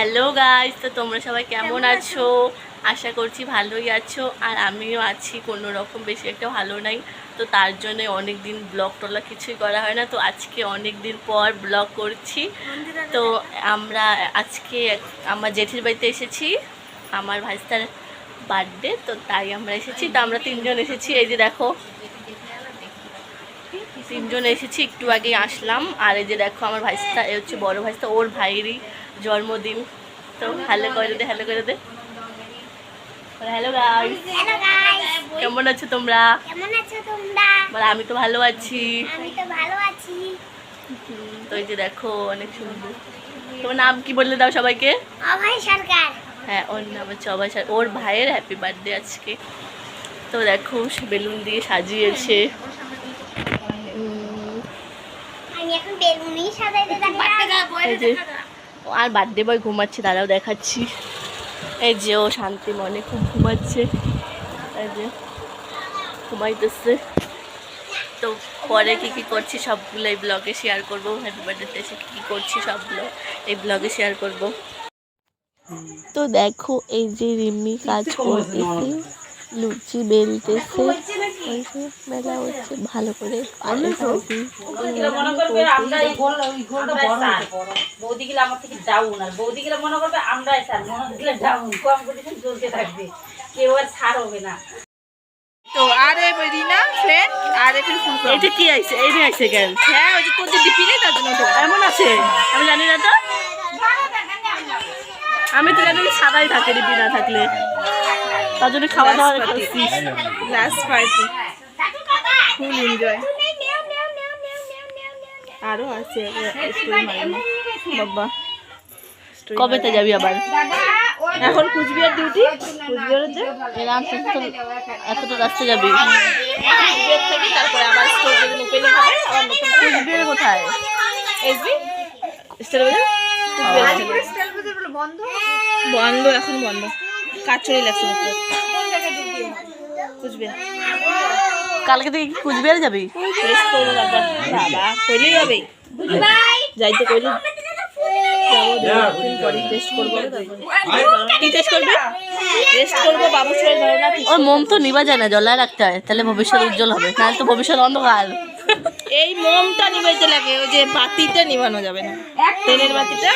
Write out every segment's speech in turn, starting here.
Hello guys, তো তোমরা সবাই কেমন আছো? আশা করছি ভালোই আছো। আর আমিও আছি, কোনো রকম বেশি একটা ভালো নাই। তো তার জন্য অনেক দিন ব্লগ টলা কিছুই করা হয় না। তো আজকে অনেক দিন পর ব্লগ করছি। তো আমরা আজকে আমার জেঠির বাড়িতে এসেছি, আমার ভাইস্তার বার্থডে, তো তাই আমরা এসেছি। তো আমরা তিনজন এসেছি, এই যে দেখো তিনজন এসেছি, একটু আগে আসলাম। আর এই যে দেখো আমার ভাইস্তা, এ হচ্ছে বড় ভাইস্তা, ওর ভাইয়েরই জন্মদিন। তো হ্যালো করে দে, হ্যালো করে দে। হ্যালো গাইস, কেমন আছো তোমরা? বলে আমি তো ভালো আছি। তো এই যে দেখো অনেক সুন্দর। তোমার নাম কি বললে দাও সবাইকে? অভয় সরকার। হ্যাঁ, ওর নাম হচ্ছে অভয় সরকার। ওর ভাইয়ের হ্যাপি বার্থডে আজকে। তো দেখো সে বেলুন দিয়ে সাজিয়েছে। আর বার্থডে বয় ঘুমাচ্ছে, দাঁড়াও দেখাচ্ছি। এই যে ও শান্তি মনে খুব ঘুমাচ্ছে, এই যে ঘুমাইতেছে। তো পরে কী করছি সবগুলো এই ব্লগে শেয়ার করবো। হ্যাপি বার্থডেতে এসে কী করছি সবগুলো এই ব্লগে শেয়ার করব। তো দেখো এই যে রিম্মি কাজ করতেছে, লুচি বেলতেছে, মেলা হচ্ছে ভালো করে। বৌদিগুলো আমার থেকে ডাউন, আর বৌদিগুলো মনে করবে আমরাই স্যার, মনে দিলে ডাউন, কম্পিটিশন চলতে থাকবে, কেউ আর ছাড় হবে না। তো আরে রিনা ফ্রেন্ড আরে ফির ফুল এটা কি আইছে? এই যে আইছে কেন? হ্যাঁ ওই যে তোর যে ডিপি নেই তার জন্য তো এমন আছে, আমি জানি না। তো আমি তো জানি সাদাই থাকে ডিপি না থাকলে, তার জন্য খাওয়া দাওয়া করছি। Last party full enjoy. আরো আছে বাবা। কবেতে যাবি আবার? এখন কুচবিহার ডিউটি, কুচবিহারে এতটা রাস্তা যাবি? কুচবিহার থেকে তারপরে আবার স্টোর যদি ওপেনিং হবে আবার নতুন। কুচবিহার কোথায়? এসবি স্টেল বন্ধ, বন্ধ এখন বন্ধ, কাজ চলে লাগছে কুচবিহার। কালকে থেকে কি কুচবিহার যাবি? টেস্ট করবো তারপর বাবা কইলেই হবে, যাইতে কইলে ওর মোম তো নিবা যায় না, জ্বলায় রাখতে হয়, তাহলে ভবিষ্যৎ উজ্জ্বল হবে, নাহলে তো ভবিষ্যৎ অন্ধকার। এই মোমটা নিবাইতে লাগে, ওই যে বাতিটা নিবানো যাবে না, তেলের বাতিটা।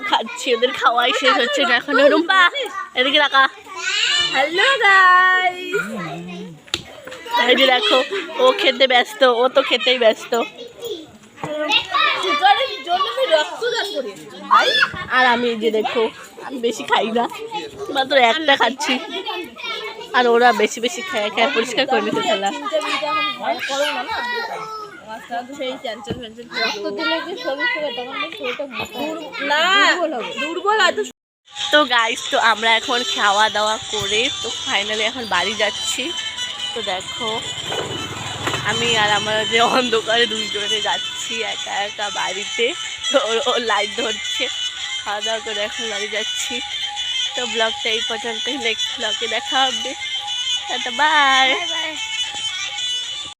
খাচ্ছি, ওদের খাওয়াই শেষ হচ্ছে না এখন। রুম্পা এদিকে রাখা। হ্যালো গাইস, এই যে দেখো ও খেতে ব্যস্ত, ও তো খেতেই ব্যস্ত। আর আমি এই যে দেখো, আমি বেশি খাই না, মাত্র একটা খাচ্ছি। আর ওরা বেশি বেশি খায়, খায় পরিষ্কার করে নিতে খেলা। তো গাইস, তো আমরা এখন খাওয়া দাওয়া করে তো ফাইনালি এখন বাড়ি যাচ্ছি। তো দেখো আমি আর আমার যে অন্ধকারে দুইজনে যাচ্ছি একা একা বাড়িতে। তো ও লাইট ধরছে, খাওয়া দাওয়া করে এখন বাড়ি যাচ্ছি। তো ব্লগটা এই পর্যন্তই, নেক্সট ব্লগে দেখা হবে। Tata, by.